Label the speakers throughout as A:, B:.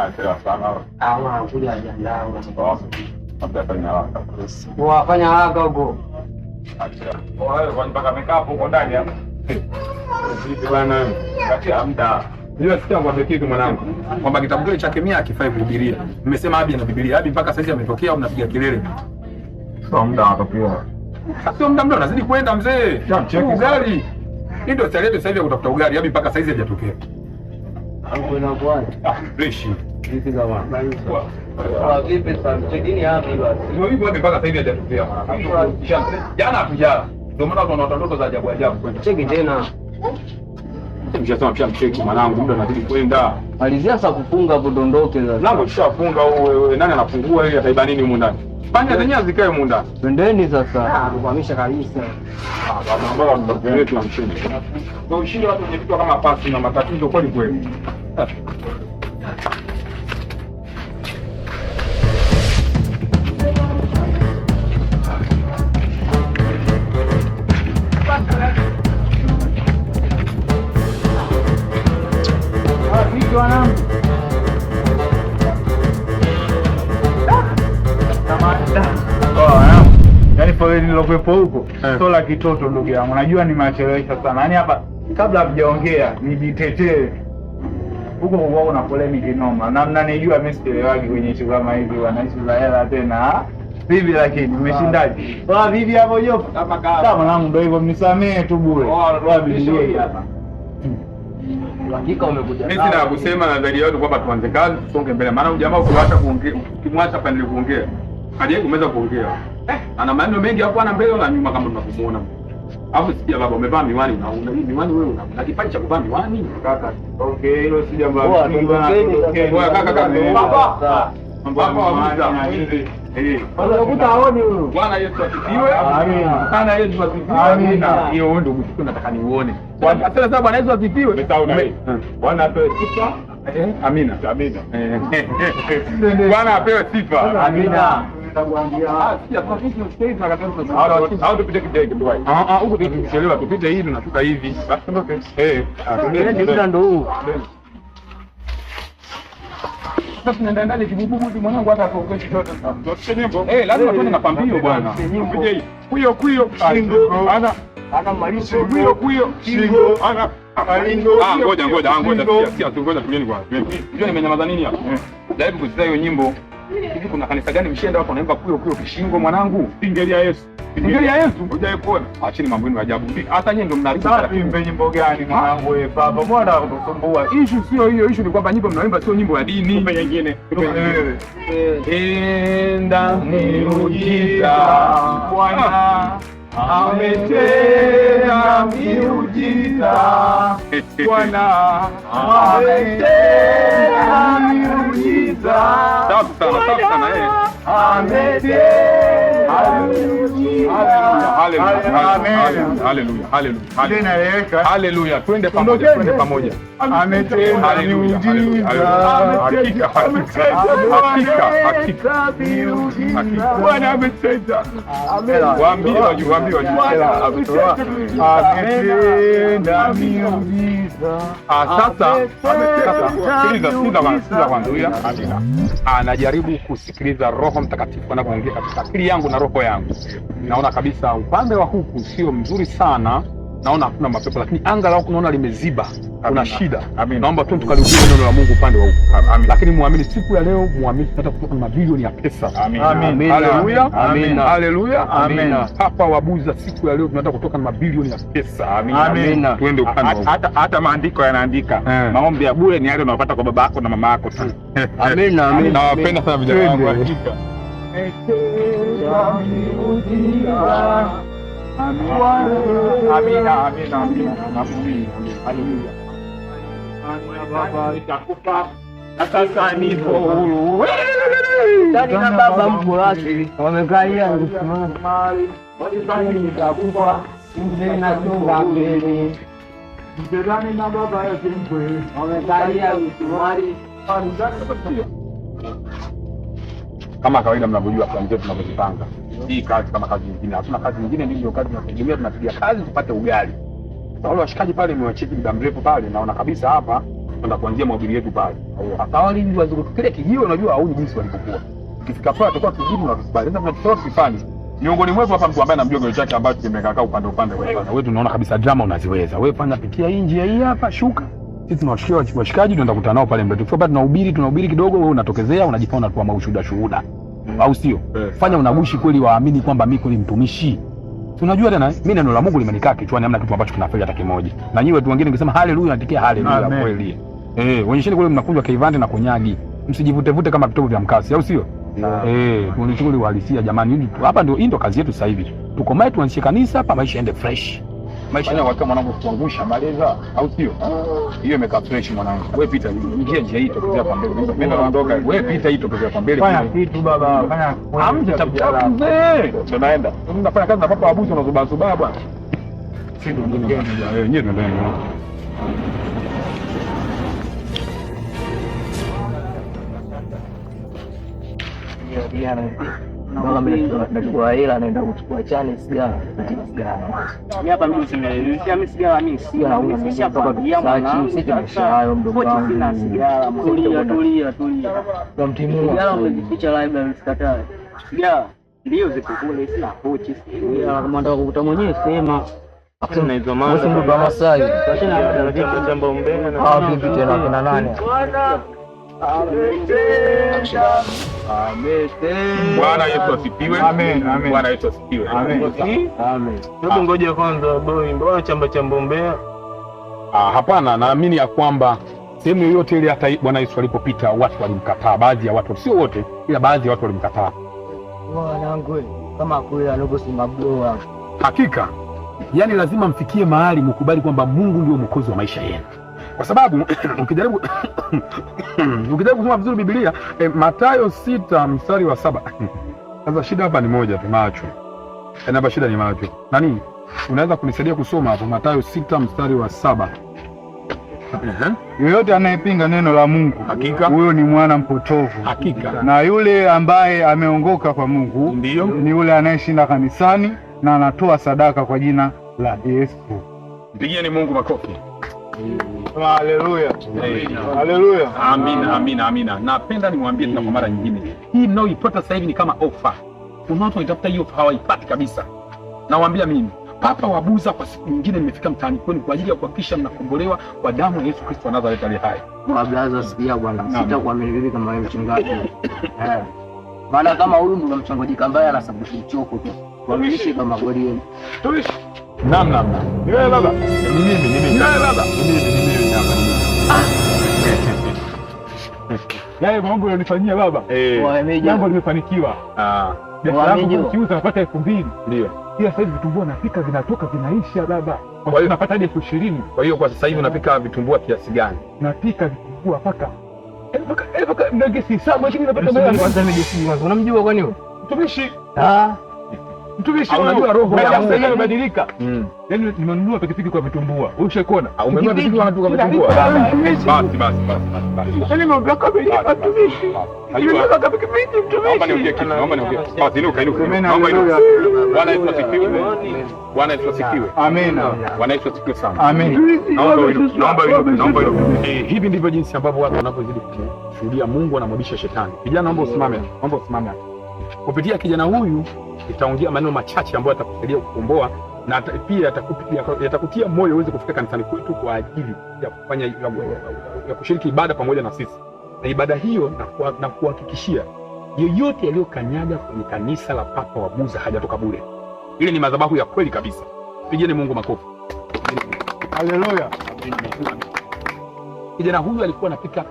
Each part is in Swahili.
A: hajachelewa sana.
B: Kuja hajiandaa
A: Wafanya haraka huko. Acha. Mpaka amekaa huko ndani hapa. Vipi bwana? Kati amda. Ndio sikia kwamba kitu mwanangu. Kwamba kitabu kile cha kemia hakifai kuhubiria. Nimesema Abi na Biblia. Abi mpaka sasa ametokea au unapiga kelele? Sio muda atokea. Sio muda unazidi kwenda mzee. Ugali. Hii ndio starehe sasa hivi ya kutafuta ugali. Abi mpaka sasa hajatokea.
B: Hapo inakuwa.
A: Fresh.
B: Vipi kama? Vipi sasa? Chekini hapo basi.
A: Ndio hivyo mpaka sasa hivi hajatokea. Jana hatujala. Ndio maana tunaona ndoto za ajabu ajabu kwenda.
B: Cheki tena.
A: Mshasema pia mcheki mwanangu, muda unazidi kwenda.
B: Malizia sasa kufunga hapo dondoke sasa.
A: Lango tushafunga wewe, nani anafungua ili ataiba nini huko ndani? Panya zenyewe zikae huko ndani.
B: Twendeni sasa. Kuhamisha kabisa.
A: Baba ndio yetu na mcheni. Kwa ushindi watu wenye vitu kama pasi na matatizo kweli kweli.
C: Yaani foleni nilokuepo huko sio la kitoto ndugu yangu. Najua nimechelewesha sana. Yaani hapa kabla hajaongea nijitetee. Huko huko na foleni kinoma. Na mnanijua mimi sielewagi kwenye hizo kama hivi, wanaishi za hela tena. Vipi lakini umeshindaje? Poa vipi hapo Jopo? Kama mwanangu ndio hivyo mnisamee tu bure. Poa vipi hapa?
B: Hakika umekuja.
A: Mimi sina kusema na zaidi yote kwamba tuanze kazi tusonge mbele. Maana jamaa ukiacha kuongea, ukimwacha pale kuongea, hadi kumeweza kuongea. Ana maneno mengi hapo ana mbele na nyuma kama tunavyomuona. Hapo sikia baba umevaa miwani na una hii miwani wewe una kipaji cha kuvaa miwani kaka.
C: Okay, hilo si jambo la msingi bwana.
A: Wewe kaka baba. Mambo ya hivi.
B: Unakuta haoni huyo.
A: Bwana Yesu asifiwe.
C: Amina.
A: Sana Yesu asifiwe.
C: Amina.
A: Hiyo ndio kitu nataka niuone. Sasa Bwana Yesu asifiwe.
C: Mtaona hii. Bwana apewe sifa.
A: Amina.
C: Amina.
A: Bwana apewe sifa.
C: Amina.
A: Au tupite kidogo tu wapi? Huko tukichelewa tupite hivi tunashuka hivi. Basi ndio.
B: Ndio ndo huu.
A: Sasa tunaenda ndani kibubu mwanangu hata kuongesha chochote. Lazima tuende na pambio bwana. Tupige huyo shingo ana malisho huyo shingo ana ngoja sikia tungoja tulieni kwa. Unajua nimenyamaza nini hapa? Jaribu kusikia hiyo nyimbo. Hivi kuna kanisa gani mshenda hapo naimba huyo kishingo mwanangu? Singelia Yesu. Singelia Yesu. Hujaikuona? Acheni mambo yenu ajabu. Hata nyinyi ndio mnaribu.
C: Sasa tuimbe nyimbo gani mwanangu wewe baba? Mbona unatusumbua?
A: Issue sio hiyo, issue ni kwamba nyimbo mnaimba sio nyimbo ya dini.
C: Tupe nyingine.
A: Enda miujiza Bwana ametenda miujiza. Bwana ametenda miujiza. Safi sana ametenda Haleluya. Twende pamoja.
C: Ametenda miujiza.
A: Hakika. Bwana ametenda. Waambie wajue.
C: Ametenda miujiza.
A: Sasa sikiliza kwanza. Anajaribu kusikiliza Roho Mtakatifu anapoongea katika akili yangu na roho yangu. Naona kabisa upande wa huku sio mzuri sana. Naona hakuna mapepo lakini anga la huku naona limeziba. Kuna shida. Naomba tu tukalihubiri neno la Mungu upande wa huku. Lakini muamini siku ya leo, muamini tunataka kutoka na mabilioni ya pesa. Haleluya. Hapa Wabuza siku ya leo tunataka kutoka na mabilioni ya pesa.
C: Amina.
A: Tuende upande wa huku.
C: Hata maandiko yanaandika maombi ya bure ni yale unayopata kwa baba yako na mama yako tu.
B: Amina.
A: Nawapenda sana vijana wangu hakika.
C: Amina. Haleluya. Baba nitakupa na sasa nipo huru.
B: Ndani na baba mko wapi? Wamekalia msumari. Walifanya nitakupa mzee na songa mbele.
C: Ndani na baba yake mkwe.
B: Wamekalia msumari.
A: Kama kawaida mnavyojua plan zetu tunazozipanga. Hii kazi kama kazi nyingine. Hatuna kazi nyingine, ndio kazi tunategemea, tunapiga kazi tupate ugali. Wale washikaji pale nimewacheki muda mrefu pale, naona kabisa hapa Tutaenda kuanzia mahubiri yetu pale. Hata wale wazungu kile kijio unajua au jinsi walivyokuwa. Ukifika pale tutakuwa tujibu na tusibali. Sasa tunatoa kifani. Miongoni mwetu hapa mtu ambaye anamjua goli chake ambacho kimekaa upande kwa upande. Wewe tunaona kabisa drama unaziweza. Wewe fanya pitia hii njia hii hapa shuka. Sisi tunawashikia washikaji tunaenda kukutana nao pale mbele. Tukifika tunahubiri kidogo, wewe unatokezea unajifanya tu ama shuhuda. Au sio? Fanya unagushi kweli waamini kwamba mimi kweli mtumishi. Tunajua tena mimi neno la Mungu limenikaa kichwani, hamna kitu ambacho kinafeli hata kimoja. Na nyiwe watu wengine nikisema haleluya natikia haleluya kweli. Onyesheni kweli mnakunywa kaivande na konyagi. Msijivute kama vitovu vya mkasi, au sio? Tunachukuli uhalisia jamani. Hapa ndio ndo kazi yetu sasa hivi. Tuko mai tuanzishe kanisa hapa, maisha ende fresh. Maisha yao kama mwanangu kuangusha maleza, au sio? Hiyo imekaa fresh mwanangu. Wewe pita njia hii tokea kwa mbele. Mimi naondoka. Wewe pita hii tokea kwa mbele.
C: Fanya kitu baba, fanya.
A: Amje tabuta mzee. Tunaenda. Tunafanya kazi na papa Abuzi unazuba bwana. Sisi ndio ngine wewe nyewe ndio.
B: Mama nachukua hela naenda kuchukua chane sigara. Mimi hapa mimi mimi sigara mimi hayo mdogo wangu. Sina sigara. Tulia. Kwa mtimu. Sigara umejificha live usikatae. Sigara ndio ziko kule sina pochi. Sigara kama nataka kukuta mwenyewe sema. Hakuna hizo maana. Wewe ndio kama Masai. Tena kitu cha Mbombea na vipi tena kina nani?
A: Bwana Yesu asifiwe.
C: Amen.
A: Bwana Yesu asifiwe.
C: Amen.
B: Hebu ngoja kwanza boy, mbona cha Mbombea?
A: Hapana, naamini ya kwamba sehemu yoyote ile hata Bwana Yesu alipopita watu walimkataa, baadhi ya watu, sio wote, ila baadhi ya watu walimkataa.
B: Mwanangu, kama kweli anagosimba blow.
A: Hakika. Yaani lazima mfikie mahali mkubali kwamba Mungu ndio mwokozi wa maisha yenu. Kwa sababu ukijaribu kusoma vizuri Biblia, Mathayo 6 mstari wa 7. Sasa shida hapa ni moja tu, macho. Hapa shida ni macho. Nani? Unaweza kunisaidia kusoma hapo Mathayo 6 mstari wa 7.
C: Yoyote anayepinga neno la Mungu,
A: hakika
C: huyo ni mwana mpotovu.
A: Hakika.
C: Na yule ambaye ameongoka kwa Mungu
A: ndiyo
C: ni yule anayeshinda kanisani na anatoa sadaka kwa jina la Yesu.
A: Mpigieni Mungu makofi.
C: Haleluya. Haleluya.
A: Amina. Napenda niwaambie tena kwa mara nyingine. Hii mnaoipata sasa hivi ni kama ofa. Kuna watu wanatafuta hiyo hawaipati kabisa. Nawaambia mimi, Papa wa Buza kwa siku nyingine nimefika mtaani kwenu kwa ajili ya kuhakikisha mnakombolewa kwa damu ya Yesu Kristo wa Nazareti aliye hai.
B: Kwa blaza sikia bwana, sitakuamini vipi kama wewe mchungaji. Maana kama huyu ndio mchungaji ambaye anasababisha uchoko tu. Tuamishi kama kweli yeye.
A: Tuishi. Naam. Wewe baba. Ni mimi. Wewe baba. Ni mimi hapa. Yale mambo yanifanyia baba. Jambo limefanikiwa. Biashara yangu kiuza napata 2,000. Ndio. Kila sasa hivi vitumbua napika vinatoka vinaisha baba. Kwa hiyo napata hadi 20,000. Kwa hiyo kwa sasa hivi unapika vitumbua kiasi gani? Napika vitumbua paka mnagesi sababu lakini napata mbele.
B: Kwanza mjesi kwanza. Unamjua kwani wewe?
A: Mtumishi.
B: Mtumishi
A: unajua roho
B: ya
A: Mungu imebadilika. Yaani nimenunua pikipiki kwa vitumbua. Ushakuona? Umenunua pikipiki kwa vitumbua. Basi. Yaani mambo yako yamejaa mtumishi. Nimenunua pikipiki mtumishi. Naomba niongee. Basi inuka. Bwana Yesu asifiwe. Bwana Yesu asifiwe.
C: Amen.
A: Bwana Yesu asifiwe sana.
C: Amen.
A: Naomba hivi ndivyo jinsi ambavyo watu wanapozidi kushuhudia Mungu anamrudisha shetani. Vijana naomba usimame hapa. Kupitia kijana huyu itaongea maneno machache ambayo atakusaidia kukomboa na pia yatakutia moyo uweze kufika kanisani kwetu kwa ajili ya kufanya ya kushiriki ibada pamoja na sisi. Na ibada hiyo na kuhakikishia yoyote aliyokanyaga kwenye kanisa la Papa wa Buza hajatoka bure. Ile ni madhabahu ya kweli kabisa. Pigeni Mungu makofi.
C: Haleluya.
A: Kijana huyu alikuwa anapika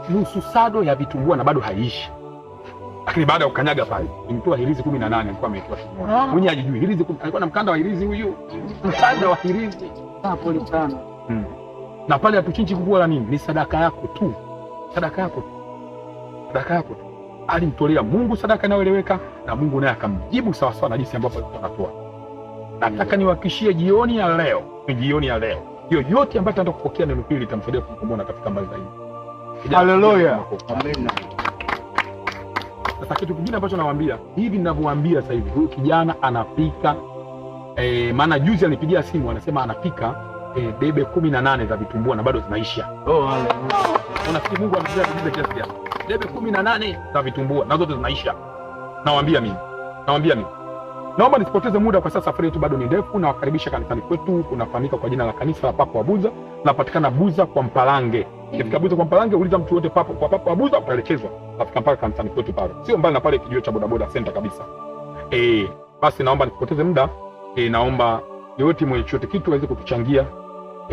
A: nusu sado ya vitumbua na bado haiishi. Lakini baada ya kukanyaga pale, nimetoa hirizi 18 alikuwa ametoa. Mwenye hajijui hirizi alikuwa na mkanda wa hirizi huyu. Mkanda wa hirizi.
B: Pole sana.
A: Na pale hatuchinji kubwa la nini? Ni sadaka yako tu. Sadaka yako tu. Alimtolea Mungu sadaka inayoeleweka na Mungu naye akamjibu sawa sawa na jinsi ambavyo alikuwa anatoa. Nataka niwahakikishie jioni ya leo. Yoyote ambaye ataenda kupokea neno hili litamsaidia kukomboa na kufika mbali zaidi.
C: Haleluya.
A: Amen. Sasa kitu kingine ambacho nawaambia, hivi ninavyowaambia sasa hivi, huyu kijana anapika maana juzi alipigia simu anasema anapika debe 18 za vitumbua na bado zinaisha. Unafikiri Mungu amekuja kujiza kiasi gani? Debe 18 za vitumbua na zote zinaisha. Nawaambia mimi. Naomba nisipoteze muda kwa sasa, safari yetu bado ni ndefu, na wakaribisha kanisani kwetu. Kunafahamika kwa jina la kanisa la Papa wa Buza, napatikana Buza kwa Mpalange. Ukifika Buza kwa Mpalange, uliza mtu yote Papa wa Buza, utaelekezwa. Nafika mpaka kanisani kwetu pale. Sio mbali na pale kijiwe cha bodaboda center kabisa. Basi naomba nisipoteze muda. Naomba yote mwenye chochote kitu aweze kutuchangia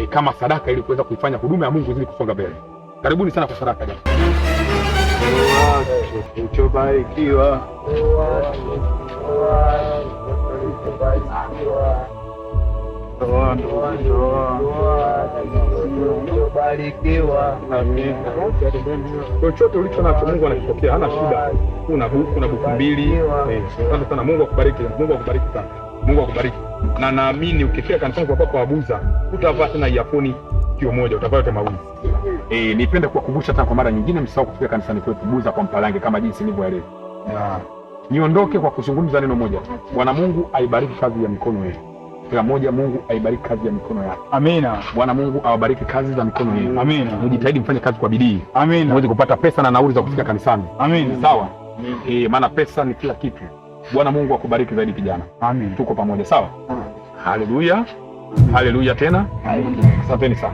A: kama sadaka ili kuweza kuifanya huduma ya Mungu izidi kusonga mbele. Karibuni sana kwa sadaka jamani.
C: Ulichobarikiwa
A: chochote ulicho nacho Mungu anakipokea, hana shida. Kuna buku mbili. Asante sana, Mungu akubariki sana. Mungu akubariki. Na naamini ukifika kanisani kwa Papa wa Buza utavaa tena iafoni kio moja, utavaa yote mawili. Nipende kuwakumbusha tena kwa mara nyingine, msisahau kufika kanisani kwetu Buza kwa Mpalange kama jinsi nilivyoeleza. Niondoke kwa kuzungumza neno moja. Bwana Mungu aibariki kazi ya mikono yenu. Kila mmoja Mungu aibariki kazi ya mikono yake.
C: Amina.
A: Bwana Mungu awabariki kazi za mikono yenu.
C: Amina.
A: Mjitahidi mfanye kazi kwa bidii.
C: Amina.
A: Muweze kupata pesa na nauli za kufika kanisani.
C: Amina.
A: Sawa? Maana pesa ni kila kitu. Bwana Mungu akubariki zaidi kijana.
C: Amen.
A: Tuko pamoja, sawa? Haleluya. Haleluya tena. Asanteni sana.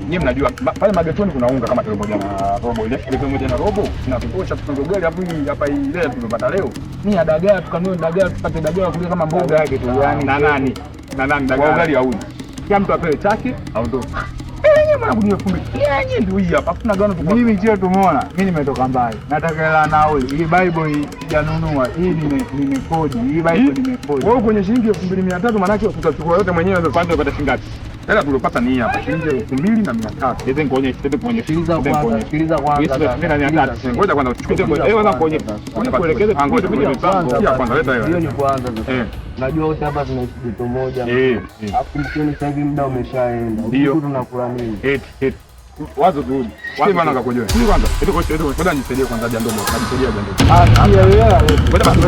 A: Nyie mnajua pale magetoni kuna unga kama kilo moja na robo. Ile kilo moja na robo tunatosha tunagogali hapo hii hapa ile tulipata leo. Ni dagaa tukanunue dagaa tupate dagaa kulia kama mboga yake tu yani. Na nani dagaa ugali hauli. Kila mtu apewe chake aondoke. Mwanangu ni 1000. Yenyewe ndio hii hapa. Hakuna gano tu.
C: Mimi njoo tumeona. Mimi nimetoka mbali. Nataka hela nauli. Hii Bible sijanunua. Hii nimekodi. Hii Bible nimekodi.
A: Wewe kwenye shilingi 2300 maana yake utachukua yote mwenyewe ndio kwanza upata shilingi ngapi? Hela tulipata ni hapa shilingi 2300. Hizo ngoonyeshe tete kuonyesha.
B: Sikiliza kwanza.
A: Ngoja kwanza uchukue. Kwanza kuonyesha. Kuelekeze ngoja kwanza leta hela.
B: Hiyo ni kwanza. Najua wote hapa tunaishi kitu moja. Alafu mkioni sasa hivi muda umeshaenda.
A: Ndio
B: tunakula nini?
A: Wazo tu. Wapi bwana akakujua. Ni kwanza. Ngoja nisaidie kwanza jando moja. Nisaidie jando.
B: Ngoja
A: basi.